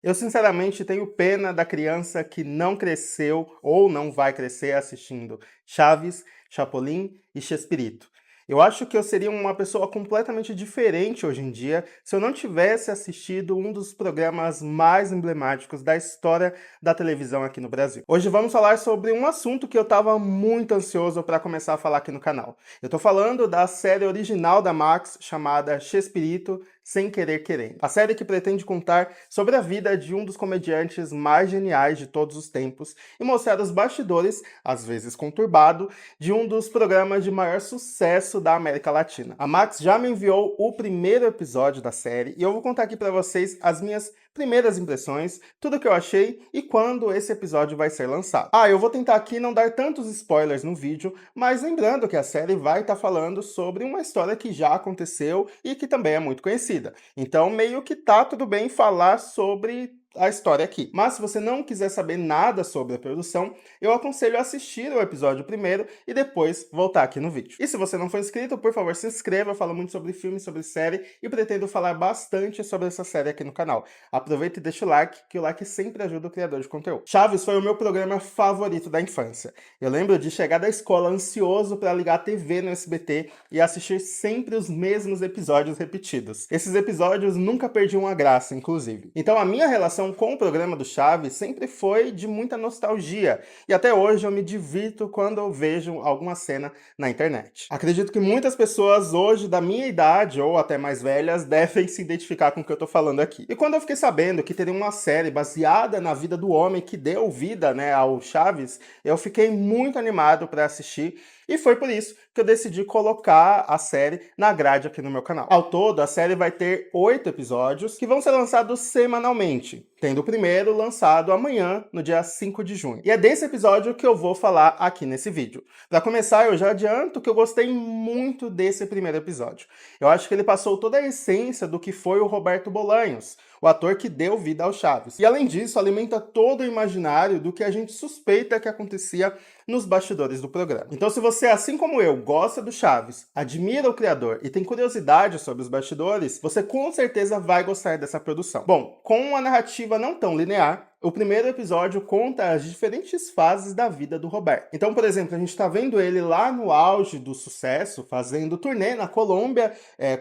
Eu sinceramente tenho pena da criança que não cresceu ou não vai crescer assistindo Chaves, Chapolin e Chespirito. Eu acho que eu seria uma pessoa completamente diferente hoje em dia se eu não tivesse assistido um dos programas mais emblemáticos da história da televisão aqui no Brasil. Hoje vamos falar sobre um assunto que eu estava muito ansioso para começar a falar aqui no canal. Eu estou falando da série original da Max chamada Chespirito, Sem Querer Querendo. A série que pretende contar sobre a vida de um dos comediantes mais geniais de todos os tempos e mostrar os bastidores, às vezes conturbado, de um dos programas de maior sucesso da América Latina. A Max já me enviou o primeiro episódio da série e eu vou contar aqui para vocês as minhas primeiras impressões, tudo que eu achei e quando esse episódio vai ser lançado. Eu vou tentar aqui não dar tantos spoilers no vídeo, mas lembrando que a série vai estar falando sobre uma história que já aconteceu e que também é muito conhecida. Então, meio que tá tudo bem falar sobre a história aqui. Mas se você não quiser saber nada sobre a produção, eu aconselho a assistir o episódio primeiro e depois voltar aqui no vídeo. E se você não for inscrito, por favor, se inscreva. Eu falo muito sobre filme, sobre série e pretendo falar bastante sobre essa série aqui no canal. Aproveita e deixa o like, que o like sempre ajuda o criador de conteúdo. Chaves foi o meu programa favorito da infância. Eu lembro de chegar da escola ansioso para ligar a TV no SBT e assistir sempre os mesmos episódios repetidos. Esses episódios nunca perdiam a graça, inclusive. Então a minha relação com o programa do Chaves sempre foi de muita nostalgia, e até hoje eu me divirto quando eu vejo alguma cena na internet. Acredito que muitas pessoas hoje da minha idade, ou até mais velhas, devem se identificar com o que eu tô falando aqui. E quando eu fiquei sabendo que teria uma série baseada na vida do homem que deu vida, ao Chaves, eu fiquei muito animado para assistir, e foi por isso que eu decidi colocar a série na grade aqui no meu canal. Ao todo, a série vai ter 8 episódios que vão ser lançados semanalmente, tendo o primeiro lançado amanhã, no dia 5 de junho. E é desse episódio que eu vou falar aqui nesse vídeo. Para começar, eu já adianto que eu gostei muito desse primeiro episódio. Eu acho que ele passou toda a essência do que foi o Roberto Bolanhos, o ator que deu vida ao Chaves. E além disso, alimenta todo o imaginário do que a gente suspeita que acontecia nos bastidores do programa. Então, se você, assim como eu, gosta do Chaves, admira o criador e tem curiosidade sobre os bastidores, você com certeza vai gostar dessa produção. Bom, com uma narrativa não tão linear, o primeiro episódio conta as diferentes fases da vida do Roberto. Então, por exemplo, a gente está vendo ele lá no auge do sucesso, fazendo turnê na Colômbia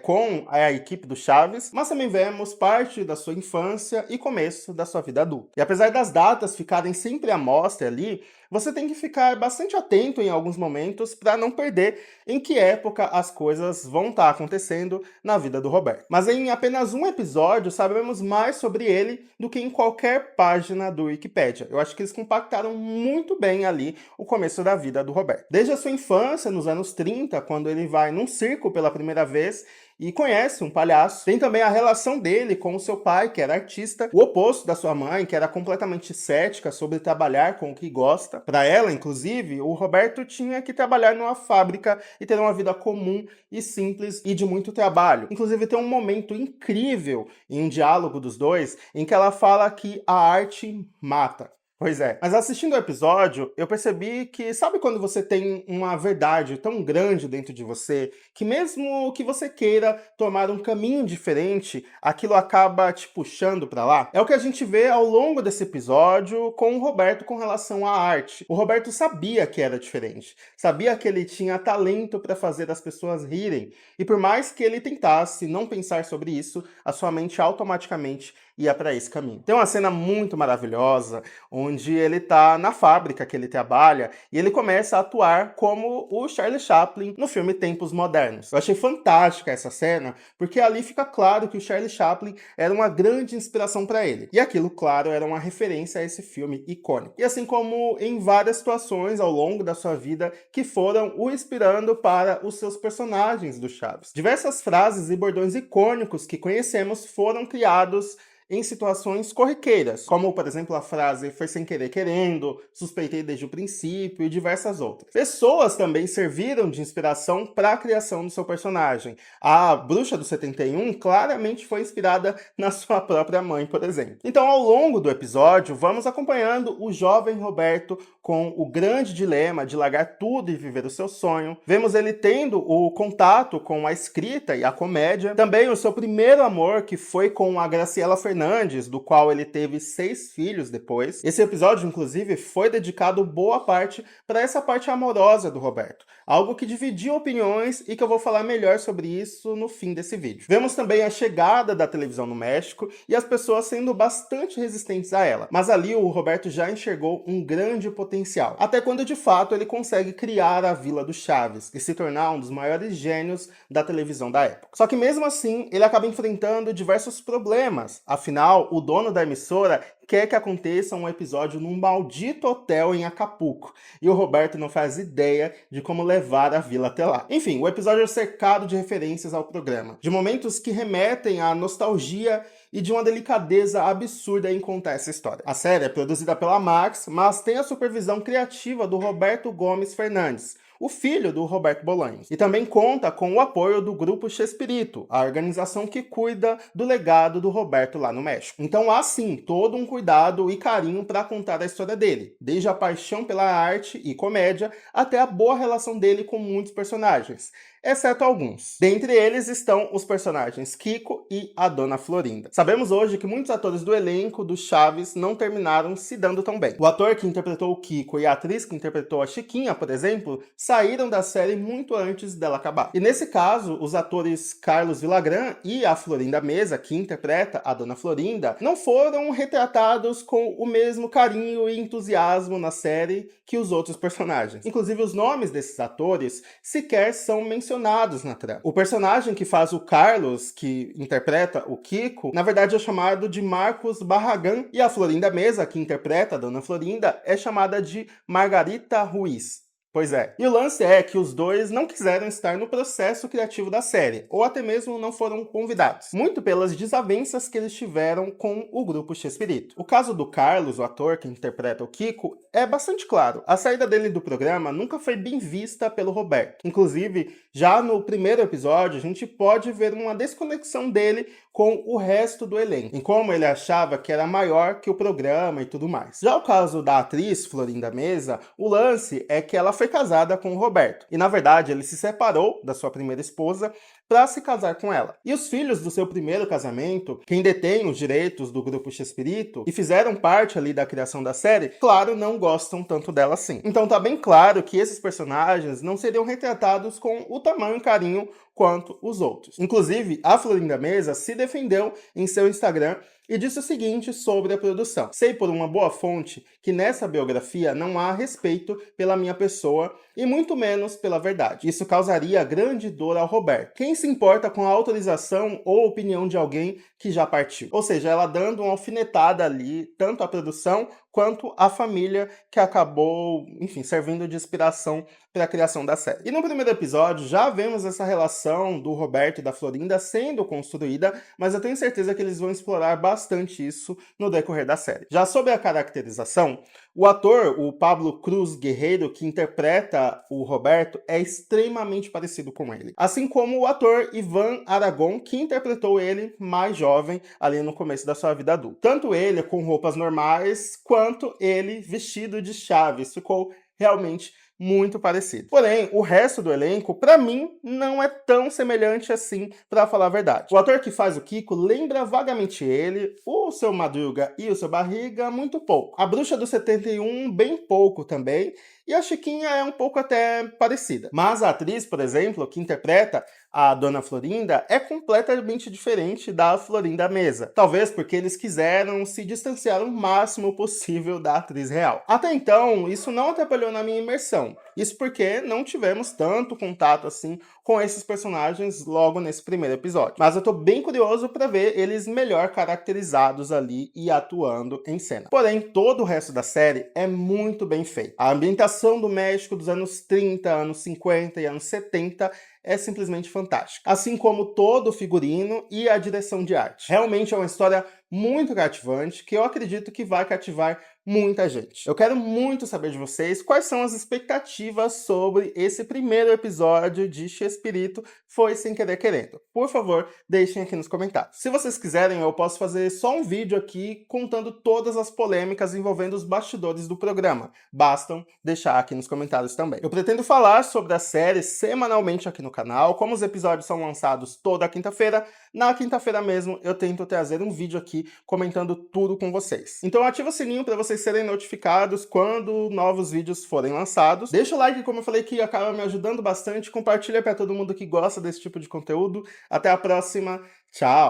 com a equipe do Chaves, mas também vemos parte da sua infância e começo da sua vida adulta. E apesar das datas ficarem sempre à mostra ali, você tem que ficar bastante atento em alguns momentos para não perder em que época as coisas vão estar acontecendo na vida do Roberto. Mas em apenas um episódio sabemos mais sobre ele do que em qualquer página do Wikipedia. Eu acho que eles compactaram muito bem ali o começo da vida do Roberto. Desde a sua infância, nos anos 30, quando ele vai num circo pela primeira vez e conhece um palhaço. Tem também a relação dele com o seu pai, que era artista, o oposto da sua mãe, que era completamente cética sobre trabalhar com o que gosta. Para ela, inclusive, o Roberto tinha que trabalhar numa fábrica e ter uma vida comum e simples e de muito trabalho. Inclusive, tem um momento incrível em um diálogo dos dois em que ela fala que a arte mata. Pois é, mas assistindo o episódio, eu percebi que, sabe quando você tem uma verdade tão grande dentro de você, que mesmo que você queira tomar um caminho diferente, aquilo acaba te puxando pra lá? É o que a gente vê ao longo desse episódio com o Roberto com relação à arte. O Roberto sabia que era diferente, sabia que ele tinha talento para fazer as pessoas rirem, e por mais que ele tentasse não pensar sobre isso, a sua mente automaticamente ia para esse caminho. Tem uma cena muito maravilhosa, onde ele tá na fábrica que ele trabalha e ele começa a atuar como o Charlie Chaplin no filme Tempos Modernos. Eu achei fantástica essa cena, porque ali fica claro que o Charlie Chaplin era uma grande inspiração para ele. E aquilo, claro, era uma referência a esse filme icônico. E assim como em várias situações ao longo da sua vida que foram o inspirando para os seus personagens do Chaves. Diversas frases e bordões icônicos que conhecemos foram criados em situações corriqueiras, como, por exemplo, a frase "foi sem querer querendo", "suspeitei desde o princípio" e diversas outras. Pessoas também serviram de inspiração para a criação do seu personagem. A Bruxa do 71 claramente foi inspirada na sua própria mãe, por exemplo. Então, ao longo do episódio, vamos acompanhando o jovem Roberto com o grande dilema de largar tudo e viver o seu sonho. Vemos ele tendo o contato com a escrita e a comédia. Também o seu primeiro amor, que foi com a Graciela Fernandes, Fernandes, do qual ele teve 6 filhos depois. Esse episódio, inclusive, foi dedicado boa parte para essa parte amorosa do Roberto, algo que dividiu opiniões e que eu vou falar melhor sobre isso no fim desse vídeo. Vemos também a chegada da televisão no México e as pessoas sendo bastante resistentes a ela, mas ali o Roberto já enxergou um grande potencial, até quando de fato ele consegue criar a Vila do Chaves e se tornar um dos maiores gênios da televisão da época. Só que mesmo assim, ele acaba enfrentando diversos problemas, afinal, o dono da emissora quer que aconteça um episódio num maldito hotel em Acapulco, e o Roberto não faz ideia de como levar a vila até lá. Enfim, o episódio é cercado de referências ao programa, de momentos que remetem à nostalgia e de uma delicadeza absurda em contar essa história. A série é produzida pela Max, mas tem a supervisão criativa do Roberto Gomes Fernandes, o filho do Roberto Bolanhos, e também conta com o apoio do Grupo Chespirito, a organização que cuida do legado do Roberto lá no México. Então há sim todo um cuidado e carinho para contar a história dele, desde a paixão pela arte e comédia até a boa relação dele com muitos personagens, exceto alguns. Dentre eles estão os personagens Kiko e a Dona Florinda. Sabemos hoje que muitos atores do elenco do Chaves não terminaram se dando tão bem. O ator que interpretou o Kiko e a atriz que interpretou a Chiquinha, por exemplo, saíram da série muito antes dela acabar. E nesse caso, os atores Carlos Villagrán e a Florinda Meza, que interpreta a Dona Florinda, não foram retratados com o mesmo carinho e entusiasmo na série que os outros personagens. Inclusive, os nomes desses atores sequer são mencionados na trama. O personagem que faz o Carlos, que interpreta o Kiko, na verdade é chamado de Marcos Barragán, e a Florinda Meza, que interpreta a Dona Florinda, é chamada de Margarita Ruiz. Pois é. E o lance é que os dois não quiseram estar no processo criativo da série, ou até mesmo não foram convidados, muito pelas desavenças que eles tiveram com o Grupo Chespirito. O caso do Carlos, o ator que interpreta o Kiko, é bastante claro. A saída dele do programa nunca foi bem vista pelo Roberto. Inclusive, já no primeiro episódio, a gente pode ver uma desconexão dele com o resto do elenco, em como ele achava que era maior que o programa e tudo mais. Já o caso da atriz Florinda Meza, o lance é que ela foi casada com o Roberto, e na verdade ele se separou da sua primeira esposa para se casar com ela. E os filhos do seu primeiro casamento, quem detém os direitos do Grupo Chespirito e fizeram parte ali da criação da série, claro, não gostam tanto dela assim. Então tá bem claro que esses personagens não seriam retratados com o tamanho e carinho quanto os outros. Inclusive, a Florinda Meza se defendeu em seu Instagram e disse o seguinte sobre a produção: sei por uma boa fonte que nessa biografia não há respeito pela minha pessoa e muito menos pela verdade. Isso causaria grande dor ao Roberto. Quem se importa com a autorização ou opinião de alguém que já partiu? Ou seja, ela dando uma alfinetada ali, tanto à produção quanto à família que acabou, enfim, servindo de inspiração para a criação da série. E no primeiro episódio já vemos essa relação do Roberto e da Florinda sendo construída, mas eu tenho certeza que eles vão explorar bastante isso no decorrer da série. Já sobre a caracterização, o ator, o Pablo Cruz Guerreiro, que interpreta o Roberto, é extremamente parecido com ele. Assim como o ator Ivan Aragon, que interpretou ele mais jovem, ali no começo da sua vida adulta. Tanto ele com roupas normais, quanto ele vestido de Chaves. Ficou realmente muito parecido. Porém, o resto do elenco, pra mim, não é tão semelhante assim, pra falar a verdade. O ator que faz o Kiko lembra vagamente ele, o seu Madruga e o seu Barriga muito pouco. A Bruxa do 71 bem pouco também, e a Chiquinha é um pouco até parecida. Mas a atriz, por exemplo, que interpreta a Dona Florinda, é completamente diferente da Florinda Meza. Talvez porque eles quiseram se distanciar o máximo possível da atriz real. Até então, isso não atrapalhou na minha imersão. Isso porque não tivemos tanto contato assim com esses personagens logo nesse primeiro episódio. Mas eu tô bem curioso para ver eles melhor caracterizados ali e atuando em cena. Porém, todo o resto da série é muito bem feito. A ambientação do México dos anos 30, anos 50 e anos 70 é simplesmente fantástica. Assim como todo o figurino e a direção de arte. Realmente é uma história muito cativante, que eu acredito que vai cativar muita gente. Eu quero muito saber de vocês quais são as expectativas sobre esse primeiro episódio de Chespirito Foi Sem Querer Querendo. Por favor, deixem aqui nos comentários. Se vocês quiserem, eu posso fazer só um vídeo aqui contando todas as polêmicas envolvendo os bastidores do programa. Bastam deixar aqui nos comentários também. Eu pretendo falar sobre a série semanalmente aqui no canal. Como os episódios são lançados toda quinta-feira, na quinta-feira mesmo eu tento trazer um vídeo aqui aqui comentando tudo com vocês. Então ativa o sininho para vocês serem notificados quando novos vídeos forem lançados. Deixa o like, como eu falei, que acaba me ajudando bastante. Compartilha para todo mundo que gosta desse tipo de conteúdo. Até a próxima. Tchau!